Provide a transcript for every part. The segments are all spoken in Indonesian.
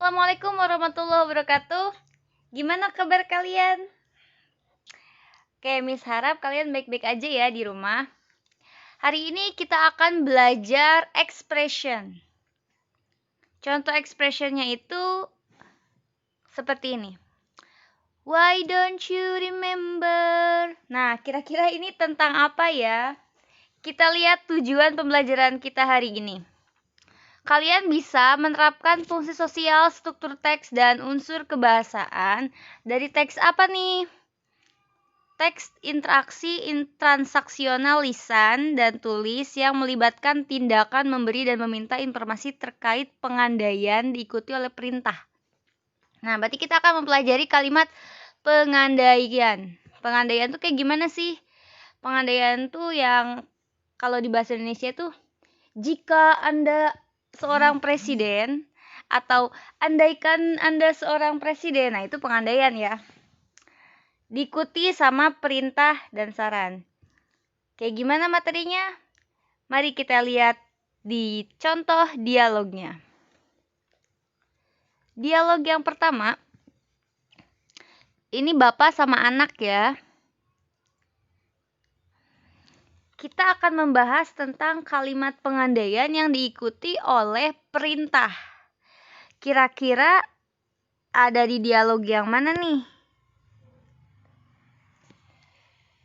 Assalamualaikum warahmatullahi wabarakatuh. Gimana kabar kalian? Oke, Miss harap kalian baik-baik aja ya di rumah. Hari ini kita akan belajar expression. Contoh expressionnya itu seperti ini. Why don't you remember? Nah, kira-kira ini tentang apa ya? Kita lihat tujuan pembelajaran kita hari ini. Kalian bisa menerapkan fungsi sosial, struktur teks, dan unsur kebahasaan dari teks apa nih? Teks interaksi transaksional lisan dan tulis yang melibatkan tindakan memberi dan meminta informasi terkait pengandaian diikuti oleh perintah. Nah, berarti kita akan mempelajari kalimat pengandaian. Pengandaian tuh kayak gimana sih? Pengandaian tuh yang kalau di bahasa Indonesia tuh jika Anda seorang presiden atau andaikan Anda seorang presiden. Nah, itu pengandaian ya. Diikuti sama perintah dan saran. Kayak gimana materinya? Mari kita lihat di contoh dialognya. Dialog yang pertama, ini bapak sama anak ya. Kita akan membahas tentang kalimat pengandaian yang diikuti oleh perintah. Kira-kira ada di dialog yang mana nih?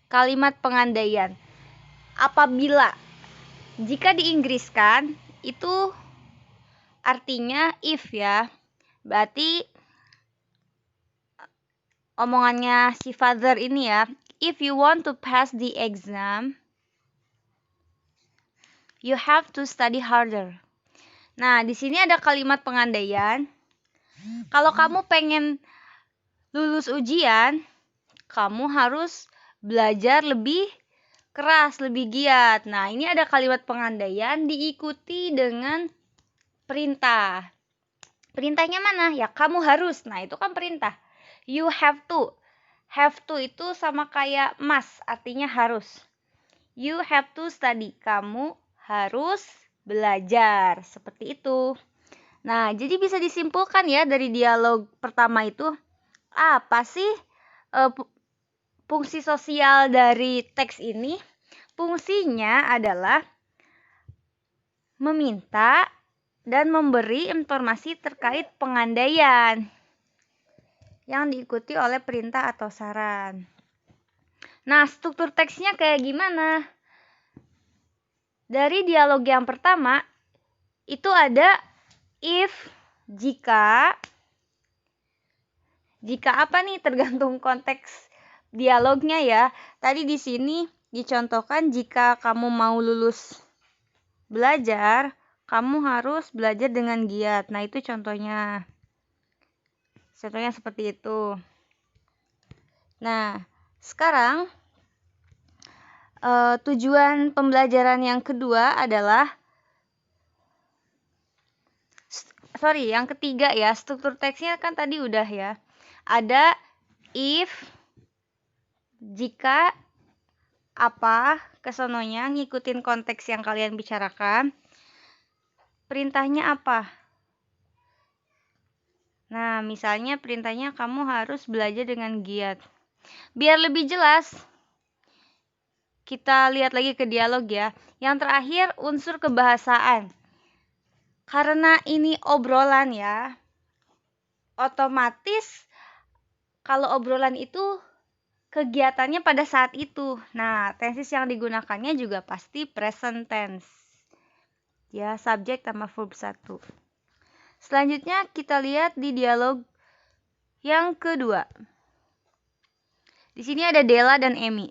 Kalimat pengandaian. Apabila, jika diinggriskan, itu artinya if ya. Berarti omongannya si father ini ya. If you want to pass the exam, you have to study harder. Nah, di sini ada kalimat pengandaian. Kalau kamu pengen lulus ujian, kamu harus belajar lebih keras, lebih giat. Nah, ini ada kalimat pengandaian diikuti dengan perintah. Perintahnya mana? Ya, kamu harus. Nah, itu kan perintah. You have to. Have to itu sama kayak must, artinya harus. You have to study. Kamu harus belajar. Seperti itu. Nah, jadi bisa disimpulkan ya dari dialog pertama itu, apa sih fungsi sosial dari teks ini? Fungsinya adalah meminta dan memberi informasi terkait pengandaian yang diikuti oleh perintah atau saran. Nah, struktur teksnya kayak gimana? Dari dialog yang pertama, itu ada if, jika apa nih? Tergantung konteks dialognya ya. Tadi di sini dicontohkan jika kamu mau lulus belajar, kamu harus belajar dengan giat. Nah, itu contohnya. Contohnya seperti itu. Nah, sekarang tujuan pembelajaran yang kedua adalah yang ketiga ya. Struktur teksnya kan tadi udah ya. Ada if, jika, apa, kesononya ngikutin konteks yang kalian bicarakan. Perintahnya apa? Nah, misalnya perintahnya kamu harus belajar dengan giat. Biar lebih jelas, kita lihat lagi ke dialog ya. Yang terakhir, unsur kebahasaan. Karena ini obrolan ya, otomatis kalau obrolan itu kegiatannya pada saat itu. Nah, tenses yang digunakannya juga pasti present tense. Ya, subjek sama verb 1. Selanjutnya kita lihat di dialog yang kedua. Di sini ada Della dan Emi.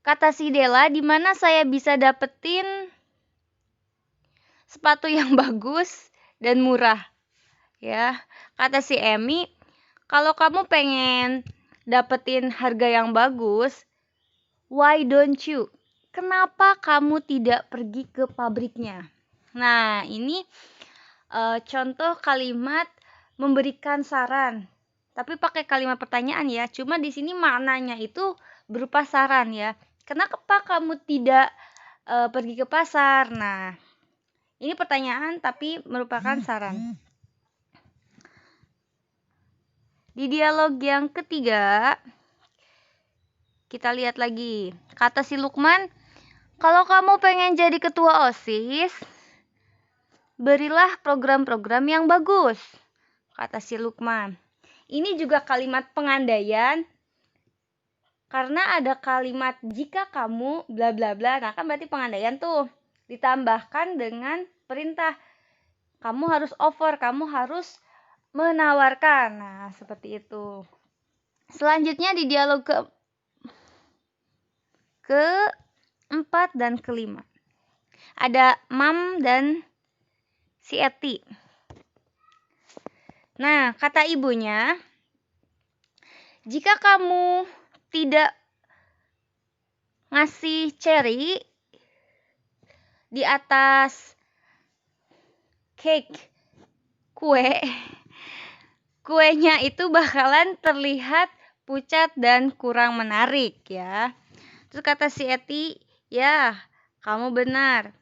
Kata si Della, di mana saya bisa dapetin sepatu yang bagus dan murah. Ya, kata si Emi, kalau kamu pengen dapetin harga yang bagus, why don't you? Kenapa kamu tidak pergi ke pabriknya? Nah, ini contoh kalimat memberikan saran. Tapi pakai kalimat pertanyaan ya. Cuma di sini maknanya itu berupa saran ya. Kenapa kamu tidak pergi ke pasar? Nah, Ini pertanyaan tapi merupakan saran. Di dialog yang ketiga, kita lihat lagi. Kata si Lukman, kalau kamu pengen jadi ketua OSIS, berilah program-program yang bagus. Kata si Lukman. Ini juga kalimat pengandaian. Karena ada kalimat jika kamu bla bla bla. Nah kan berarti pengandaian tuh. Ditambahkan dengan perintah. Kamu harus offer, kamu harus menawarkan. Nah, seperti itu. Selanjutnya di dialog keempat dan kelima. Ada Mam dan si Eti. Nah, kata ibunya, jika kamu tidak ngasih cherry di atas cake kuenya itu bakalan terlihat pucat dan kurang menarik ya. Terus kata si Eti, ya kamu benar.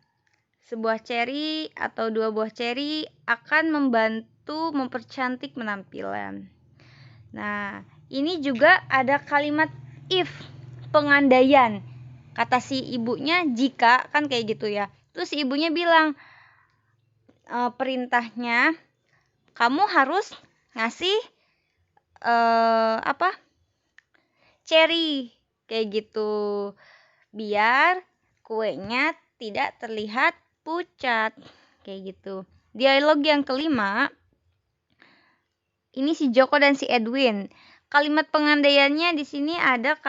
Sebuah cherry atau 2 buah cherry akan membantu mempercantik penampilan. Nah, ini juga ada kalimat if, pengandaian. Kata si ibunya jika, kan kayak gitu ya. Terus si ibunya bilang, perintahnya kamu harus ngasih cherry kayak gitu biar kuenya tidak terlihat pucat kayak gitu. Dialog yang kelima, ini si Joko dan si Edwin. Kalimat pengandaiannya di sini ada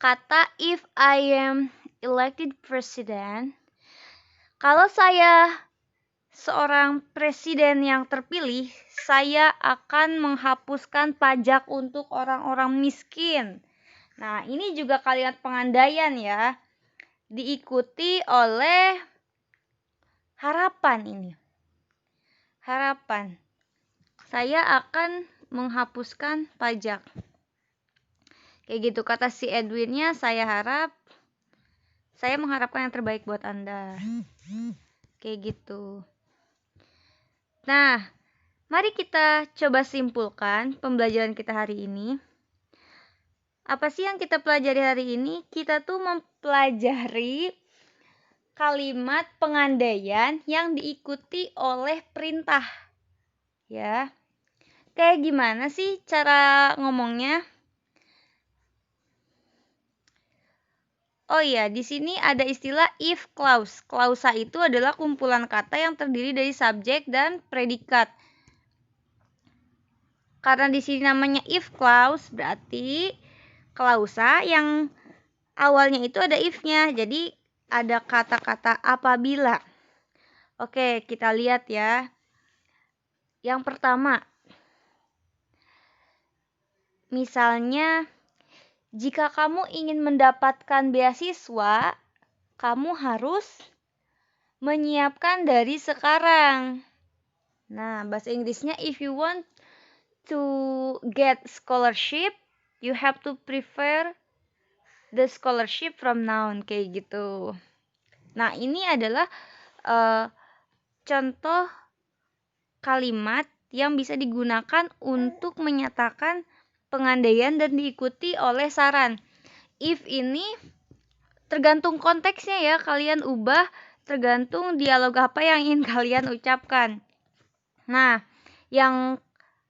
kata if I am elected president. Kalau saya seorang presiden yang terpilih, saya akan menghapuskan pajak untuk orang-orang miskin. Nah, ini juga kalimat pengandaian ya. Diikuti oleh harapan ini. Harapan. Saya akan menghapuskan pajak. Kayak gitu kata si Edwinnya, saya mengharapkan yang terbaik buat Anda. Kayak gitu. Nah, mari kita coba simpulkan pembelajaran kita hari ini. Apa sih yang kita pelajari hari ini? Kita tuh mempelajari kalimat pengandaian yang diikuti oleh perintah. Ya. Kayak gimana sih cara ngomongnya? Oh iya, di sini ada istilah if clause. Klausa itu adalah kumpulan kata yang terdiri dari subjek dan predikat. Karena di sini namanya if clause, berarti klausa yang awalnya itu ada if-nya. Jadi ada kata-kata apabila. Oke, kita lihat ya. Yang pertama, misalnya, jika kamu ingin mendapatkan beasiswa, kamu harus menyiapkan dari sekarang. Nah, bahasa Inggrisnya, if you want to get scholarship, you have to prepare the scholarship from now, kayak gitu. Nah, ini adalah contoh kalimat yang bisa digunakan untuk menyatakan pengandaian dan diikuti oleh saran. If ini tergantung konteksnya ya, kalian ubah tergantung dialog apa yang ingin kalian ucapkan. Nah, yang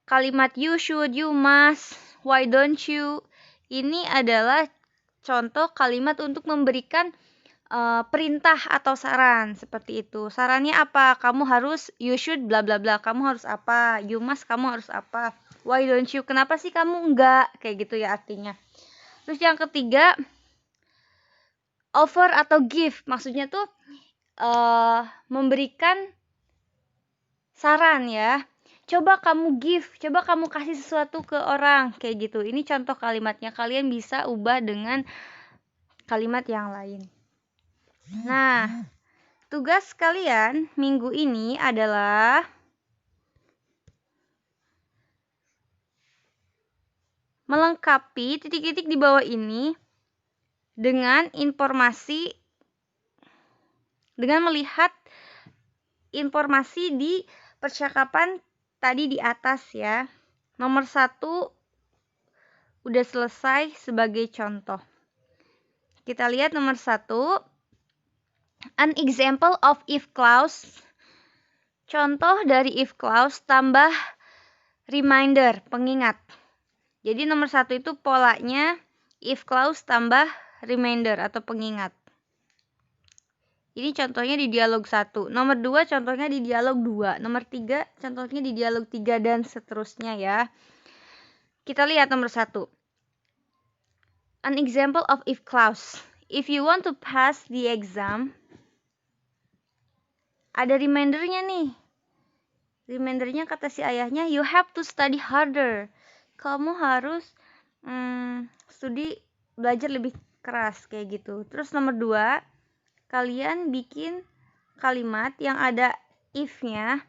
kalimat you should, you must, why don't you, ini adalah contoh kalimat untuk memberikan perintah atau saran seperti itu. Sarannya apa? Kamu harus, you should bla bla bla. Kamu harus apa? You must, kamu harus apa? Why don't you? Kenapa sih kamu enggak? Kayak gitu ya artinya. Terus yang ketiga, offer atau give. Maksudnya tuh memberikan saran ya. Coba kamu give, coba kamu kasih sesuatu ke orang kayak gitu. Ini contoh kalimatnya. Kalian bisa ubah dengan kalimat yang lain. Nah, tugas kalian minggu ini adalah melengkapi titik-titik di bawah ini dengan informasi, dengan melihat informasi di percakapan tadi di atas ya. Nomor 1 udah selesai sebagai contoh. Kita lihat nomor 1. An example of if clause. Contoh dari if clause tambah reminder, pengingat. Jadi nomor 1 itu polanya if clause tambah reminder atau pengingat. Ini contohnya di dialog 1. Nomor 2 contohnya di dialog 2. Nomor 3 contohnya di dialog 3 dan seterusnya ya. Kita lihat nomor 1. An example of if clause. If you want to pass the exam. Ada remindernya nih. Remindernya kata si ayahnya, you have to study harder. Kamu harus belajar lebih keras kayak gitu. Terus nomor 2, kalian bikin kalimat yang ada if-nya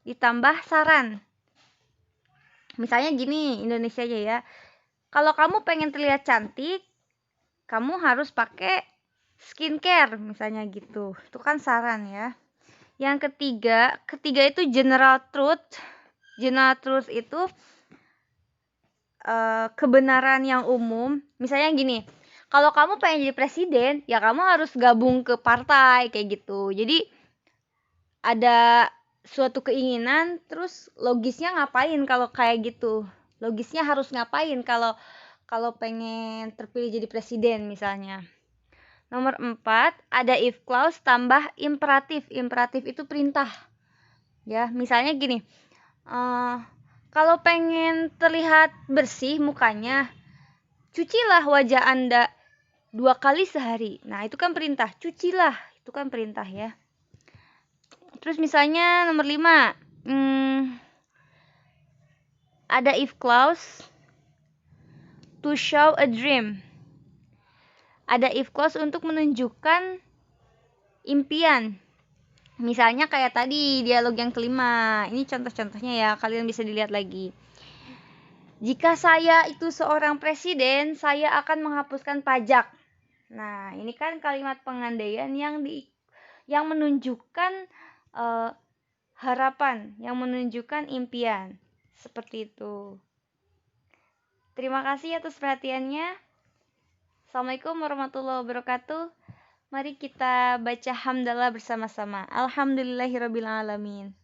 ditambah saran. Misalnya gini, Indonesia aja ya. Kalau kamu pengen terlihat cantik, kamu harus pakai skincare misalnya gitu. Itu kan saran ya. Yang ketiga itu general truth. General truth itu kebenaran yang umum. Misalnya gini, kalau kamu pengen jadi presiden, ya kamu harus gabung ke partai kayak gitu. Jadi ada suatu keinginan, terus logisnya ngapain kalau kayak gitu? Logisnya harus ngapain kalau pengen terpilih jadi presiden misalnya. Nomor 4, ada if clause tambah imperatif. Imperatif itu perintah. Ya, misalnya gini. Kalau pengen terlihat bersih mukanya, cucilah wajah Anda 2 kali sehari. Nah, itu kan perintah. Cucilah, itu kan perintah ya. Terus misalnya nomor 5, ada if clause to show a dream. Ada if clause untuk menunjukkan impian. Misalnya kayak tadi dialog yang kelima. Ini contoh-contohnya ya, kalian bisa dilihat lagi. Jika saya itu seorang presiden, saya akan menghapuskan pajak. Nah, ini kan kalimat pengandaian yang menunjukkan harapan, yang menunjukkan impian. Seperti itu. Terima kasih atas perhatiannya. Assalamualaikum warahmatullahi wabarakatuh. Mari kita baca hamdalah bersama-sama. Alhamdulillahirabbil alamin.